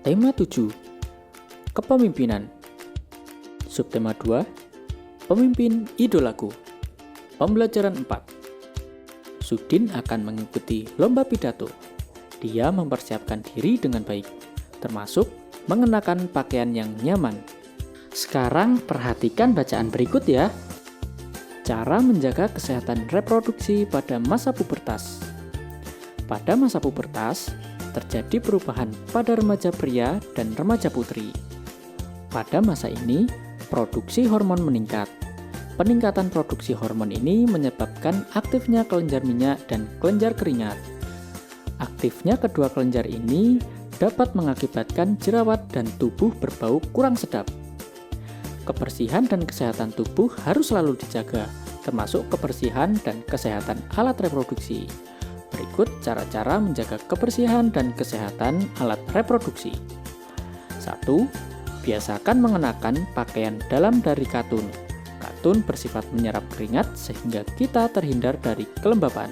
Tema 7. Kepemimpinan. Subtema 2. Pemimpin idolaku. Pembelajaran 4. Sudin akan mengikuti lomba pidato. Dia mempersiapkan diri dengan baik, termasuk mengenakan pakaian yang nyaman. Sekarang perhatikan bacaan berikut ya. Cara menjaga kesehatan reproduksi pada masa pubertas. Pada masa pubertas, terjadi perubahan pada remaja pria dan remaja putri. Pada masa ini, produksi hormon meningkat. Peningkatan produksi hormon ini menyebabkan aktifnya kelenjar minyak dan kelenjar keringat. Aktifnya kedua kelenjar ini dapat mengakibatkan jerawat dan tubuh berbau kurang sedap. Kebersihan dan kesehatan tubuh harus selalu dijaga, termasuk kebersihan dan kesehatan alat reproduksi. Berikut cara-cara menjaga kebersihan dan kesehatan alat reproduksi. 1. Biasakan mengenakan pakaian dalam dari katun. Katun bersifat menyerap keringat sehingga kita terhindar dari kelembapan.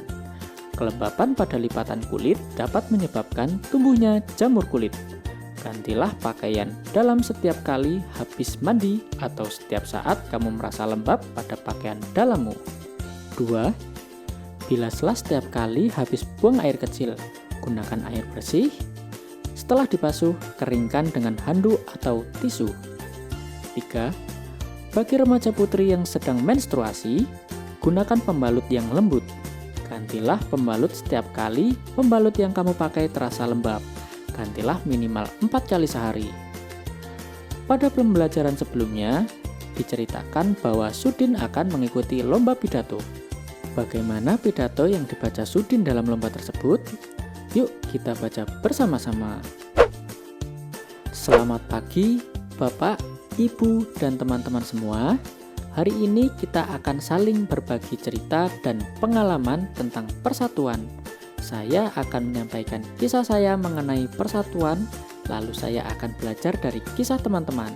Kelembapan pada lipatan kulit dapat menyebabkan tumbuhnya jamur kulit. Gantilah pakaian dalam setiap kali habis mandi atau setiap saat kamu merasa lembab pada pakaian dalammu. 2. Bilaslah setiap kali habis buang air kecil. Gunakan air bersih. Setelah dibasuh, keringkan dengan handuk atau tisu. 3. Bagi remaja putri yang sedang menstruasi, gunakan pembalut yang lembut. Gantilah pembalut setiap kali pembalut yang kamu pakai terasa lembab. Gantilah minimal 4 kali sehari. Pada pembelajaran sebelumnya, diceritakan bahwa Sudin akan mengikuti lomba pidato. Bagaimana pidato yang dibaca Sudin dalam lomba tersebut? Yuk kita baca bersama-sama. Selamat pagi, Bapak, Ibu, dan teman-teman semua. Hari ini kita akan saling berbagi cerita dan pengalaman tentang persatuan. Saya akan menyampaikan kisah saya mengenai persatuan, lalu saya akan belajar dari kisah teman-teman.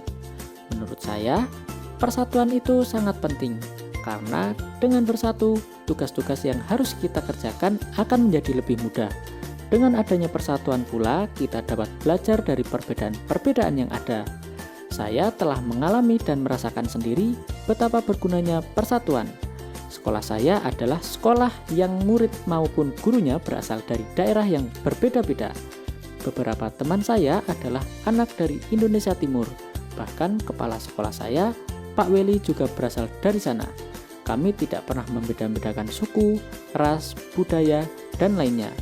Menurut saya, persatuan itu sangat penting. Karena dengan bersatu, tugas-tugas yang harus kita kerjakan akan menjadi lebih mudah. Dengan adanya persatuan pula, kita dapat belajar dari perbedaan-perbedaan yang ada. Saya telah mengalami dan merasakan sendiri betapa bergunanya persatuan. Sekolah saya adalah sekolah yang murid maupun gurunya berasal dari daerah yang berbeda-beda. Beberapa teman saya adalah anak dari Indonesia Timur. Bahkan kepala sekolah saya, Pak Weli, juga berasal dari sana. Kami tidak pernah membeda-bedakan suku, ras, budaya, dan lainnya.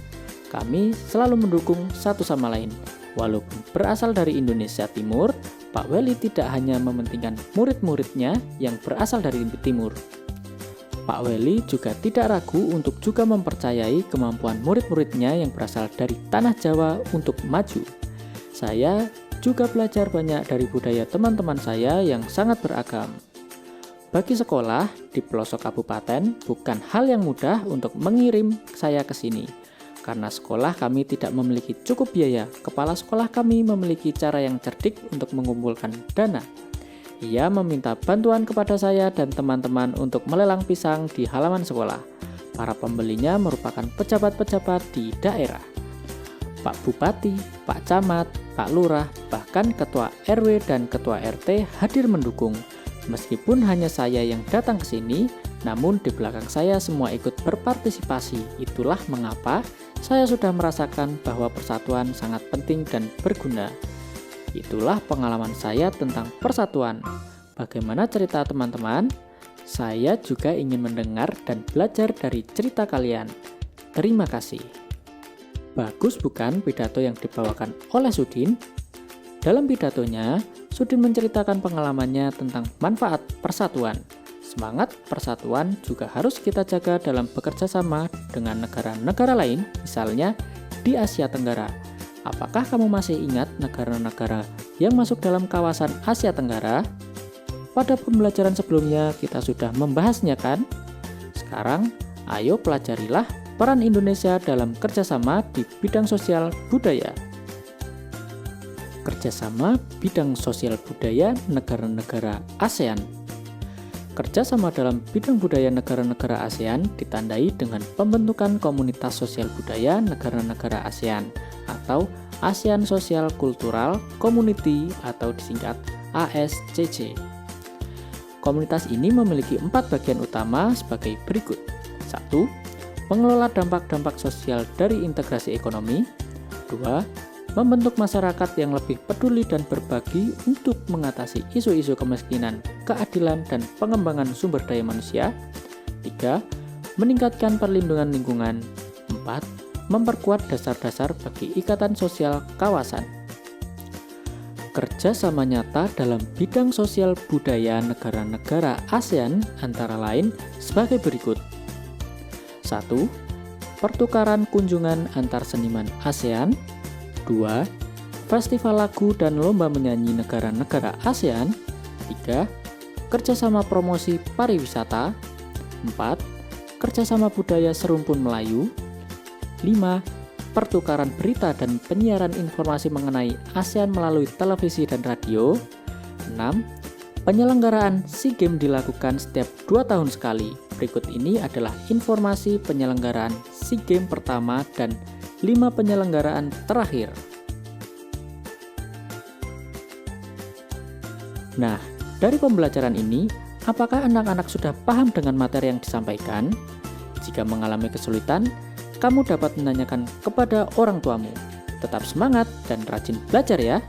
Kami selalu mendukung satu sama lain. Walaupun berasal dari Indonesia Timur, Pak Weli tidak hanya mementingkan murid-muridnya yang berasal dari Timur. Pak Weli juga tidak ragu untuk juga mempercayai kemampuan murid-muridnya yang berasal dari tanah Jawa untuk maju. Saya juga belajar banyak dari budaya teman-teman saya yang sangat beragam. Bagi sekolah di pelosok kabupaten, bukan hal yang mudah untuk mengirim saya ke sini. Karena sekolah kami tidak memiliki cukup biaya, kepala sekolah kami memiliki cara yang cerdik untuk mengumpulkan dana. Ia meminta bantuan kepada saya dan teman-teman untuk melelang pisang di halaman sekolah. Para pembelinya merupakan pejabat-pejabat di daerah. Pak Bupati, Pak Camat, Pak Lurah, bahkan Ketua RW dan Ketua RT hadir mendukung. Meskipun hanya saya yang datang ke sini, namun di belakang saya semua ikut berpartisipasi. Itulah mengapa saya sudah merasakan bahwa persatuan sangat penting dan berguna. Itulah pengalaman saya tentang persatuan. Bagaimana cerita teman-teman? Saya juga ingin mendengar dan belajar dari cerita kalian. Terima kasih. Bagus bukan pidato yang dibawakan oleh Sudin? Dalam pidatonya, Sudin menceritakan pengalamannya tentang manfaat persatuan. Semangat persatuan juga harus kita jaga dalam bekerja sama dengan negara-negara lain, misalnya di Asia Tenggara. Apakah kamu masih ingat negara-negara yang masuk dalam kawasan Asia Tenggara? Pada pembelajaran sebelumnya kita sudah membahasnya kan? Sekarang, ayo pelajarilah peran Indonesia dalam kerjasama di bidang sosial budaya. Kerjasama bidang sosial budaya negara-negara ASEAN. Kerjasama dalam bidang budaya negara-negara ASEAN ditandai dengan pembentukan komunitas sosial budaya negara-negara ASEAN atau ASEAN Social Cultural Community atau disingkat ASCC. Komunitas ini memiliki 4 bagian utama sebagai berikut. 1. Mengelola dampak-dampak sosial dari integrasi ekonomi. 2. Membentuk masyarakat yang lebih peduli dan berbagi untuk mengatasi isu-isu kemiskinan, keadilan, dan pengembangan sumber daya manusia. 3. Meningkatkan perlindungan lingkungan. 4. Memperkuat dasar-dasar bagi ikatan sosial kawasan. Kerjasama nyata dalam bidang sosial budaya negara-negara ASEAN antara lain sebagai berikut. 1. Pertukaran kunjungan antar seniman ASEAN. 2. Festival lagu dan lomba menyanyi negara-negara ASEAN. 3. Kerjasama promosi pariwisata. 4. Kerjasama budaya serumpun Melayu. 5. Pertukaran berita dan penyiaran informasi mengenai ASEAN melalui televisi dan radio. 6. Penyelenggaraan SEA Games dilakukan setiap 2 tahun sekali. Berikut ini adalah informasi penyelenggaraan SEA Games pertama dan 5 penyelenggaraan terakhir. Nah, dari pembelajaran ini, apakah anak-anak sudah paham dengan materi yang disampaikan? Jika mengalami kesulitan, kamu dapat menanyakan kepada orang tuamu. Tetap semangat dan rajin belajar ya!